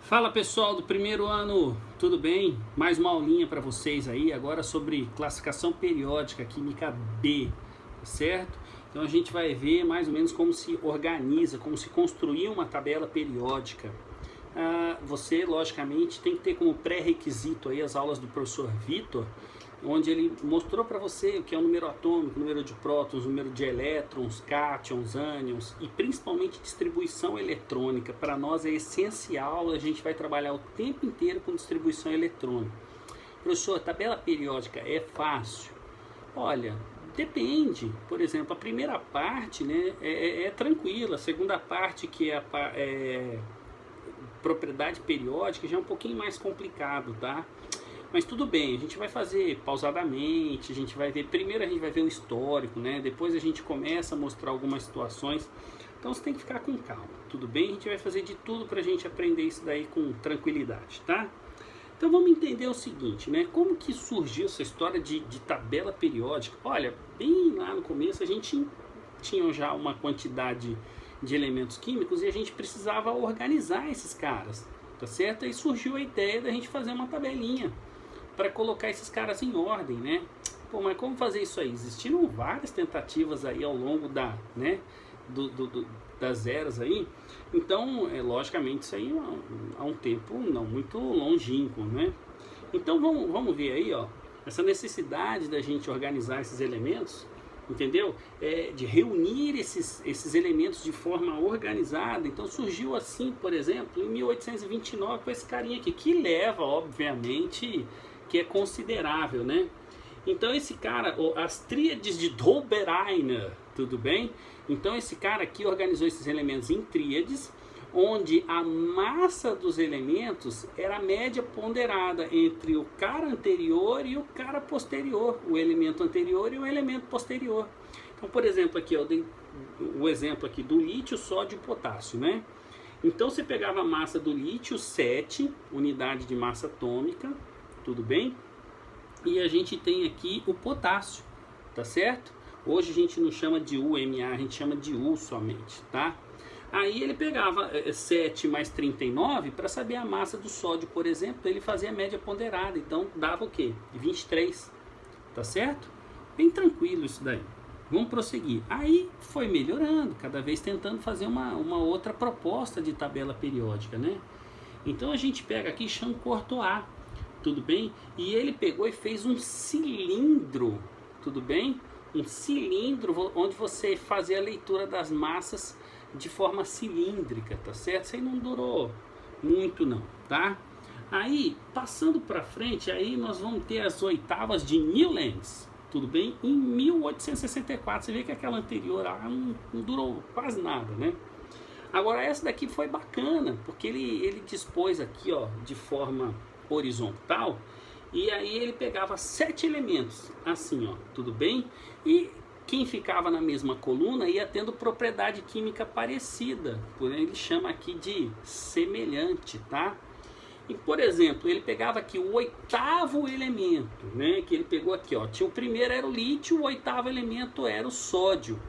Fala pessoal do primeiro ano, tudo bem? Mais uma aulinha para vocês aí, agora sobre classificação periódica, química B, certo? Então a gente vai ver mais ou menos como se organiza, como se construir uma tabela periódica. Você, logicamente, tem que ter como pré-requisito aí as aulas do professor Vitor, onde ele mostrou para você o que é o número atômico, número de prótons, número de elétrons, cátions, ânions e principalmente distribuição eletrônica. Para nós é essencial, a gente vai trabalhar o tempo inteiro com distribuição eletrônica. Professor, tabela periódica é fácil? Olha, depende. Por exemplo, a primeira parte, né, é tranquila, a segunda parte, que é propriedade periódica, já é um pouquinho mais complicado, tá? Mas tudo bem, a gente vai fazer pausadamente, a gente vai ver, primeiro a gente vai ver o histórico, né? Depois a gente começa a mostrar algumas situações. Então você tem que ficar com calma, tudo bem? A gente vai fazer de tudo pra gente aprender isso daí com tranquilidade, tá? Então vamos entender o seguinte, né? Como que surgiu essa história de tabela periódica? Olha, bem lá no começo a gente tinha já uma quantidade de elementos químicos e a gente precisava organizar esses caras, tá certo? Aí surgiu a ideia da gente fazer uma tabelinha para colocar esses caras em ordem, né? Pô, mas como fazer isso aí? Existiram várias tentativas aí ao longo das eras aí. Então, logicamente, isso aí há um tempo não muito longínquo, né? Então, vamos ver aí, ó, essa necessidade da gente organizar esses elementos, entendeu? De reunir esses elementos de forma organizada. Então, surgiu assim, por exemplo, em 1829, com esse carinha aqui, que leva, obviamente, que é considerável, né? Então esse cara, as tríades de Dobereiner, tudo bem? Então esse cara aqui organizou esses elementos em tríades, onde a massa dos elementos era a média ponderada entre o cara anterior e o cara posterior, o elemento anterior e o elemento posterior. Então, por exemplo, aqui eu dei o exemplo aqui do lítio, sódio e potássio, né? Então você pegava a massa do lítio, 7 unidades de massa atômica, tudo bem? E a gente tem aqui o potássio, tá certo? Hoje a gente não chama de UMA, a gente chama de U somente, tá? Aí ele pegava 7 mais 39 para saber a massa do sódio, por exemplo, ele fazia a média ponderada, então dava o quê? 23, tá certo? Bem tranquilo isso daí. Vamos prosseguir. Aí foi melhorando, cada vez tentando fazer uma outra proposta de tabela periódica, né? Então a gente pega aqui Champ-Courtois, tudo bem? E ele pegou e fez um cilindro, tudo bem? Um cilindro onde você fazia a leitura das massas de forma cilíndrica, tá certo? Isso aí não durou muito não, tá? Aí, passando para frente, aí nós vamos ter as oitavas de Newlands, tudo bem? Em 1864, você vê que aquela anterior não durou quase nada, né? Agora essa daqui foi bacana, porque ele dispôs aqui, ó, de forma horizontal, e aí ele pegava 7 elementos, assim, ó, tudo bem? E quem ficava na mesma coluna ia tendo propriedade química parecida, por ele chama aqui de semelhante, tá? E, por exemplo, ele pegava aqui o oitavo elemento, né? Que ele pegou aqui, ó, tinha o primeiro era o lítio, o oitavo elemento era o sódio.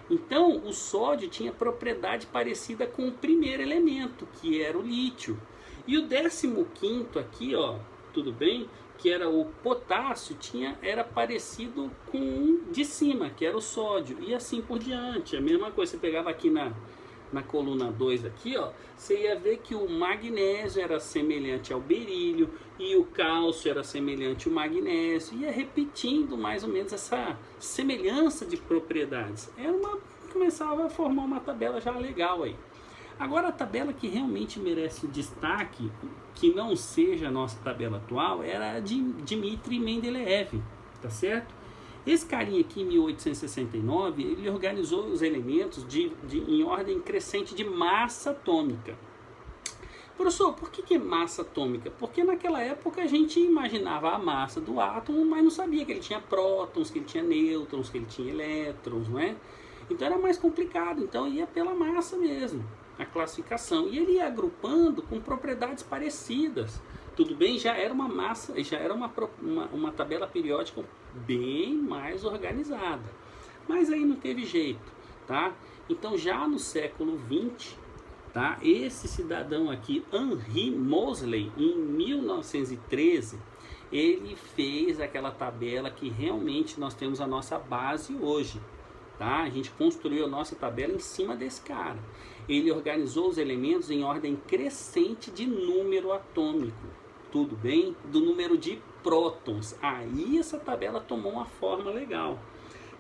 Então, o sódio tinha propriedade parecida com o primeiro elemento, que era o lítio. E o 15º aqui, ó, tudo bem? Que era o potássio, era parecido com um de cima, que era o sódio. E assim por diante. A mesma coisa, você pegava aqui na coluna 2 aqui, ó, você ia ver que o magnésio era semelhante ao berílio e o cálcio era semelhante ao magnésio. Ia repetindo mais ou menos essa semelhança de propriedades. Começava a formar uma tabela já legal aí. Agora a tabela que realmente merece o destaque, que não seja a nossa tabela atual, era a de Dmitri Mendeleev, tá certo? Esse carinha aqui, em 1869, ele organizou os elementos em ordem crescente de massa atômica. Professor, por que é massa atômica? Porque naquela época a gente imaginava a massa do átomo, mas não sabia que ele tinha prótons, que ele tinha nêutrons, que ele tinha elétrons, não é? Então era mais complicado, então ia pela massa mesmo, a classificação. E ele ia agrupando com propriedades parecidas. Tudo bem? Já era uma massa, já era uma tabela periódica bem mais organizada. Mas aí não teve jeito, tá? Então já no século XX, tá? Esse cidadão aqui, Henry Moseley, em 1913, ele fez aquela tabela que realmente nós temos a nossa base hoje, tá? A gente construiu a nossa tabela em cima desse cara. Ele organizou os elementos em ordem crescente de número atômico, tudo bem? Do número de prótons. Aí essa tabela tomou uma forma legal.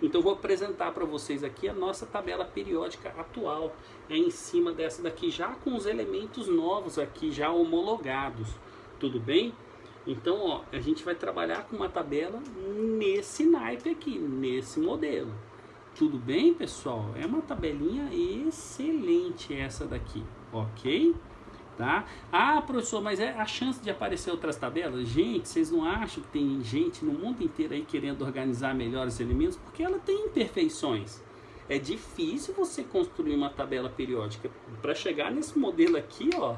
Então eu vou apresentar para vocês aqui a nossa tabela periódica atual, em cima dessa daqui, já com os elementos novos aqui, já homologados, tudo bem? Então, ó, a gente vai trabalhar com uma tabela nesse naipe aqui, nesse modelo. Tudo bem, pessoal? É uma tabelinha excelente essa daqui, ok? Tá? Ah, professor, mas é a chance de aparecer outras tabelas? Gente, vocês não acham que tem gente no mundo inteiro aí querendo organizar melhor os elementos? Porque ela tem imperfeições. É difícil você construir uma tabela periódica. Para chegar nesse modelo aqui, ó,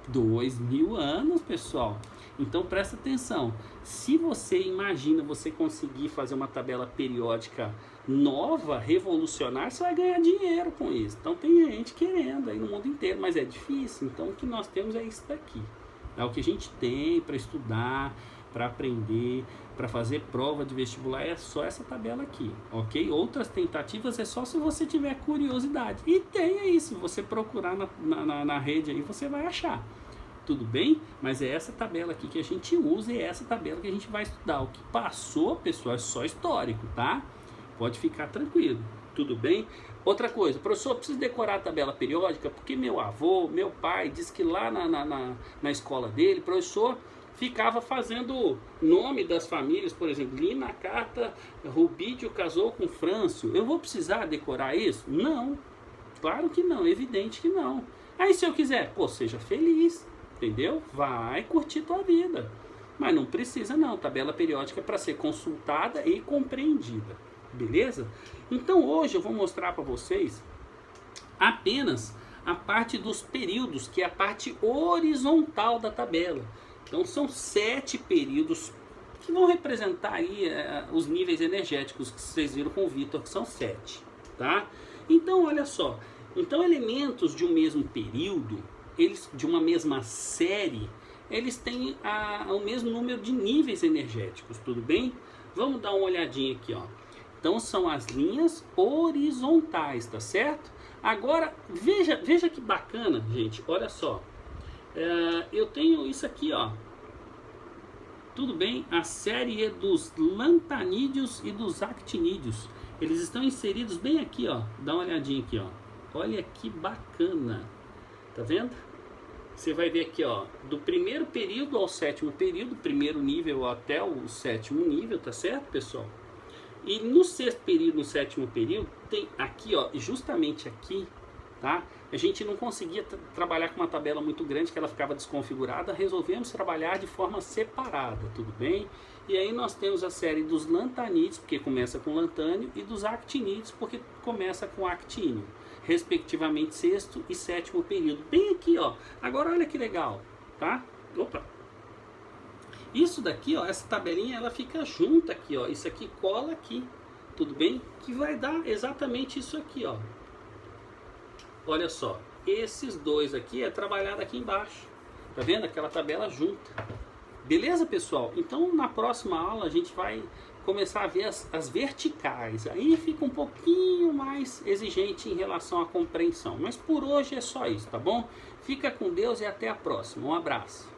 2000 anos, pessoal. Então presta atenção. Se você imagina você conseguir fazer uma tabela periódica nova, revolucionária, você vai ganhar dinheiro com isso. Então tem gente querendo aí no mundo inteiro, mas é difícil. Então o que nós temos é isso daqui. É o que a gente tem para estudar, para aprender, para fazer prova de vestibular, é só essa tabela aqui, ok? Outras tentativas é só se você tiver curiosidade. E tem aí, se você procurar na rede aí, você vai achar. Tudo bem? Mas é essa tabela aqui que a gente usa e é essa tabela que a gente vai estudar. O que passou, pessoal, é só histórico, tá? Pode ficar tranquilo, tudo bem? Outra coisa, professor, eu preciso decorar a tabela periódica porque meu avô, meu pai, disse que lá na escola dele, professor, ficava fazendo nome das famílias, por exemplo, li na carta, Rubídio casou com Frâncio. Eu vou precisar decorar isso? Não, claro que não, evidente que não. Aí se eu quiser, pô, seja feliz, entendeu? Vai curtir tua vida. Mas não precisa não, tabela periódica é para ser consultada e compreendida. Beleza? Então hoje eu vou mostrar para vocês apenas a parte dos períodos, que é a parte horizontal da tabela. Então são 7 períodos que vão representar aí os níveis energéticos que vocês viram com o Vitor, que são 7, tá? Então olha só, então elementos de um mesmo período, eles de uma mesma série, eles têm o mesmo número de níveis energéticos, tudo bem? Vamos dar uma olhadinha aqui, ó. Então são as linhas horizontais, tá certo? Agora, veja que bacana, gente, olha só. Eu tenho isso aqui, ó. Tudo bem? A série é dos lantanídeos e dos actinídeos. Eles estão inseridos bem aqui, ó. Dá uma olhadinha aqui, ó. Olha que bacana. Tá vendo? Você vai ver aqui, ó, do primeiro período ao sétimo período, primeiro nível até o sétimo nível, tá certo, pessoal? E no sexto período, no sétimo período, tem aqui, ó, justamente aqui, tá? A gente não conseguia trabalhar com uma tabela muito grande, que ela ficava desconfigurada, resolvemos trabalhar de forma separada, tudo bem? E aí nós temos a série dos lantanídeos, porque começa com lantânio, e dos actinídeos, porque começa com actínio, respectivamente sexto e sétimo período. Bem aqui, ó. Agora olha que legal, tá? Opa! Isso daqui, ó, essa tabelinha, ela fica junta aqui, ó. Isso aqui cola aqui, tudo bem? Que vai dar exatamente isso aqui, ó. Olha só, esses dois aqui é trabalhado aqui embaixo. Tá vendo? Aquela tabela junta. Beleza, pessoal? Então, na próxima aula, a gente vai começar a ver as verticais. Aí fica um pouquinho mais exigente em relação à compreensão. Mas por hoje é só isso, tá bom? Fica com Deus e até a próxima. Um abraço.